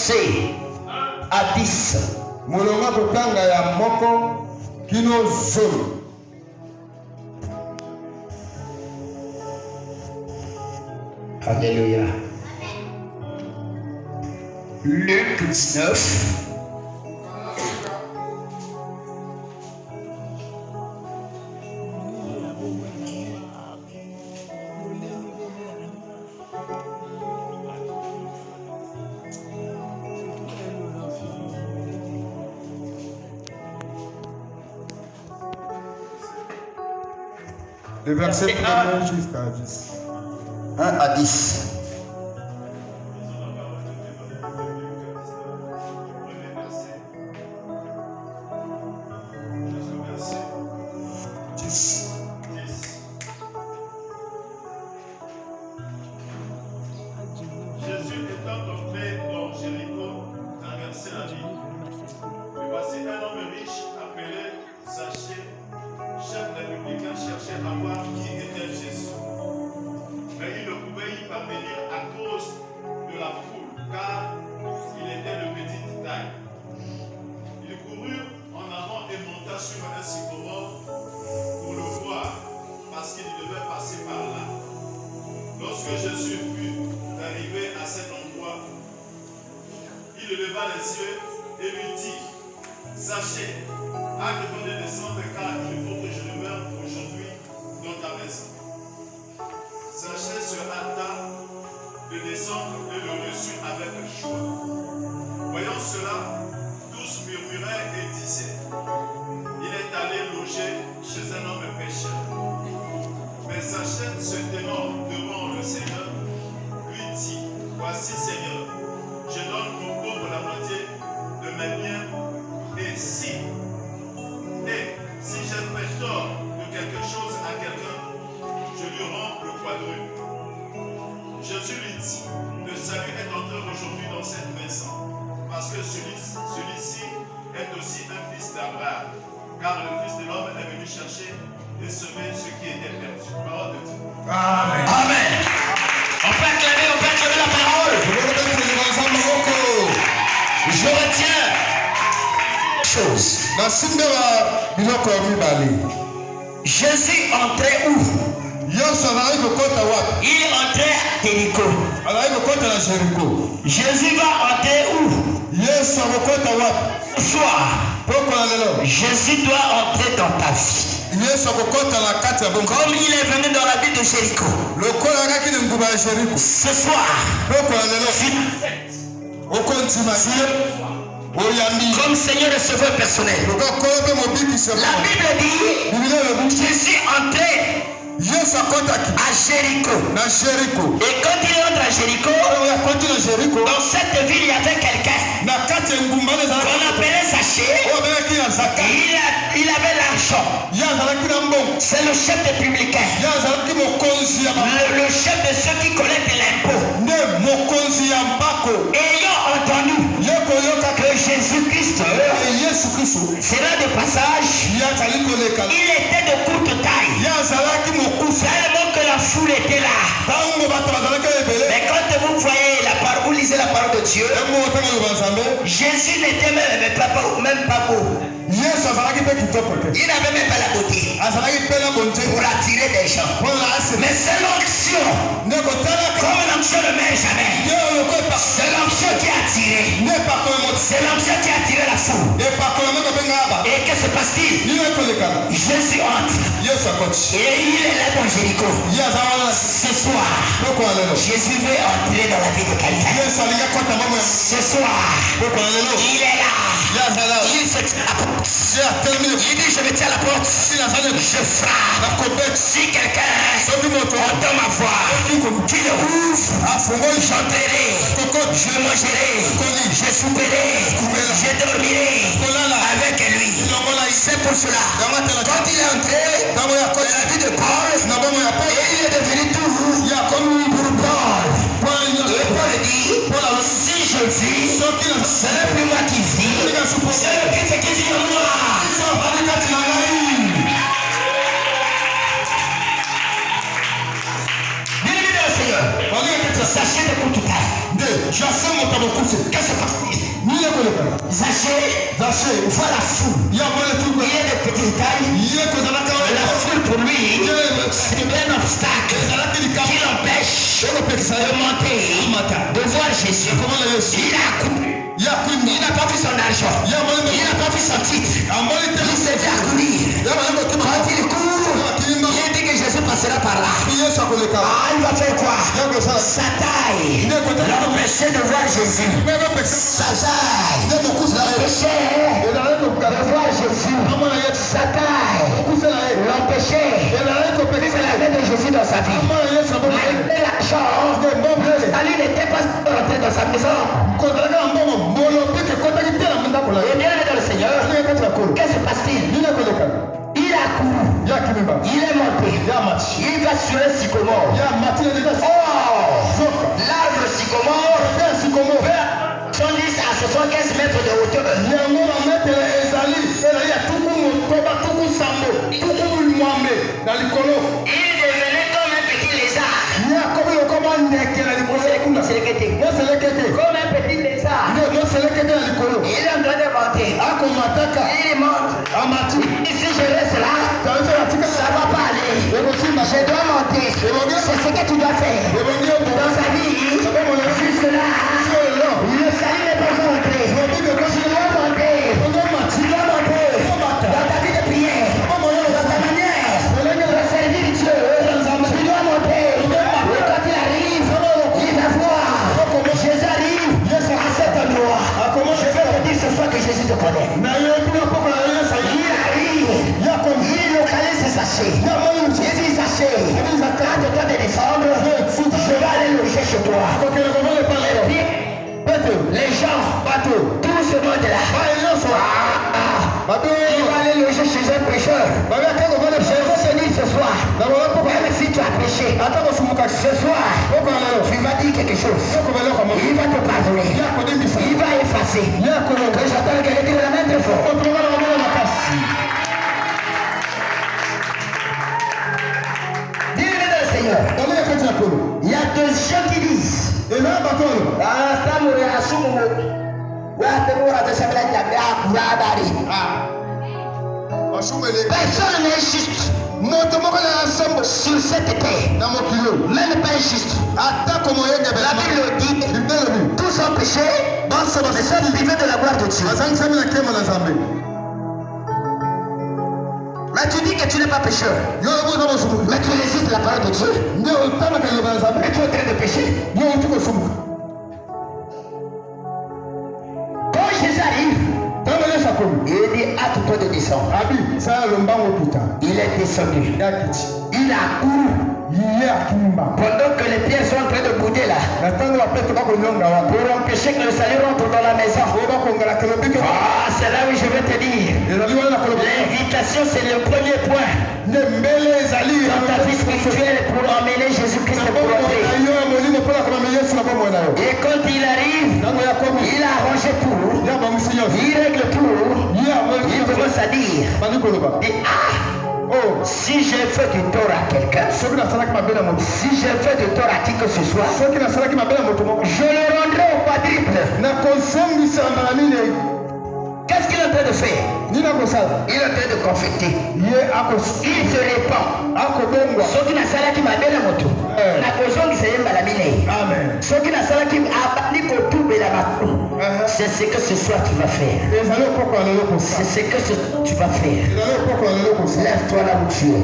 verset à 10. Molonga kotanga ya moko kino zolo. Alléluia. Luc 19. Le verset 1 jusqu'à 10. 1 à 10. Jésus étant entré dans Jéricho, traversait la ville. Et voici un homme riche appelé Zachée, chef des publicains, cherchait à voir qui était Jésus. Mais il ne pouvait y parvenir à cause de la foule, car il était de petite taille. Il courut en avant et monta sur un sycomore pour le voir, parce qu'il devait passer par là. Lorsque Jésus fut arrivé à cet endroit, il leva les yeux et lui dit: Zachée, hâte-toi de descendre, car il faut que je demeure aujourd'hui dans ta maison. Zachée se hâta de descendre et le reçut avec joie. Voyant cela, tous murmuraient et disaient: il est allé loger chez un homme pécheur. Mais Zachée, se tenant devant le Seigneur, lui dit: voici, Seigneur, je donne aux pauvres la moitié de mes biens, et si j'ai fait tort de quelque chose à quelqu'un, je lui rends le quadruple. Jésus lui dit: le salut est entré aujourd'hui dans cette maison, parce que celui-ci est aussi un fils d'Abraham, car le Fils de l'homme est venu chercher et sauver ce qui était perdu. Parole de Dieu. Amen. Amen. On peut acclamer la parole. Je retiens chose. Jésus entrait où? Il entrait à Jéricho. Jésus va entrer où? Ce soir, Jésus doit entrer dans ta vie. Comme il est venu dans la ville de Jéricho. Ce soir, comme Seigneur receveur personnel. La Bible dit Jésus entrait à Jéricho. Et quand il entre à Jéricho, dans cette ville il y avait quelqu'un qu'on appelait Zachée. Il avait l'argent. C'est le chef des publicains. Le chef de ceux qui collectent l'impôt. Ayant entendu que Jésus-Christ sera de passage, il était de courte taille. Tellement que la foule était là. Mais quand vous voyez la parole, vous lisez la parole de Dieu, Jésus n'était même pas beau. Il n'avait même pas la beauté pour attirer des gens. Mais c'est l'onction. Comme l'onction ne met jamais. C'est l'onction qui a attiré. C'est l'onction qui a attiré la foule. Et que se passe-t-il? Jésus entre. Et il est là dans Jéricho. Ce soir, Jésus veut entrer dans la vie de quelqu'un. Ce soir, il est là. Il se tient à la porte. Il dit: je me tiens à la porte. Je frappe. Si quelqu'un entend ma voix, tu le ouvres, j'entrerai, je mangerai, je souperai, je dormirai avec lui. C'est pour cela, quand il est entré dans la vie de Paul, et il est devenu tout pour Paul. Et Paul dit: si je vis, ce n'est plus moi qui vis, c'est le Christ qui vit en moi. Bien-aimé dans le Seigneur, sachez de courte taille. Qu'est-ce qui se passe? Zaché, voit la foule. Il est de petite taille. La foule pour lui, c'est un obstacle qui l'empêche de monter, de voir Jésus. Il a couru. Il n'a pas vu son argent. Il n'a pas vu son titre. Il s'est dit à courir. Quand il court, il dit que Jésus passera par là. Il va faire quoi? Sa taille l'empêchait de voir Jésus. Sa taille l'empêchait de voir Jésus. Sa taille l'empêchait de vivre la vie de Jésus dans sa vie. Malgré l'argent, le salut n'était pas rentré dans sa maison. Et bien dans le Seigneur, qu'est-ce qui se passe-t-il? Il a couru, il est monté, il va sur un sycomore. Oh, l'arbre sycomore fait 110 à 75 mètres de hauteur. Il devenait comme un petit lézard. Comme un petit lézard. Il est en train de monter. Il monte. Si je reste là, ça va pas aller. Je dois monter. C'est ce que tu dois faire. Dans sa vie, jusque là, le salut n'est pas rentré. Tu dois monter. Tu dois monter. Dans ta vie de prière, dans ta manière de servir Dieu, tu dois monter. Et quand il arrive, il va voir. Jésus arrive à cet endroit. Je vais te dire ce soir que Jésus te connaît. Il arrive. Il localise Zaché. Il dit Zaché, quand tu dois te descendre, je vais aller loger chez toi. Et puis, les gens, tout ce monde-là, il va aller loger chez un pécheur. Je veux te dire ce soir, même si tu as péché, ce soir, tu vas dire quelque chose. Il va te pardonner. Il va effacer. Que j'attends quelqu'un de la main très fort. Dis-le dans le Seigneur. Il y a deux gens qui disent. Personne n'est juste sur cette terre. Même pas juste. La Bible dit tous ont péché, mais sont privés de la gloire de Dieu. Mais tu dis que tu n'es pas pécheur. Mais tu résistes la parole de Dieu. Mais tu es en train de pécher. Quand Jésus arrive, il dit hâte-toi de descendre. Il est descendu. Il a couru. Pendant que les pierres sont en train de bouder là, pour empêcher que le salut rentre dans la maison. C'est là où je vais te dire. L'invitation, c'est le premier point dans ta vie spirituelle pour emmener Jésus-Christ pour entrer. Et quand il arrive, il a arrangé tout. Il règle tout. Il commence à dire, si j'ai fait du tort à quelqu'un, si j'ai fait du tort à qui que ce soit, je le rendrai au quadruple. Qu'est-ce qu'il est en train de faire? Il est en train de confecter. Il se répand. Ce qui n'a pas qui m'a donné la moto. La caution qui s'est malamine. Ce qui n'a pas qui m'a appris qu'au tout de la moto. C'est ce que ce soir tu vas faire. C'est ce que tu vas faire. Lève-toi là où tu es.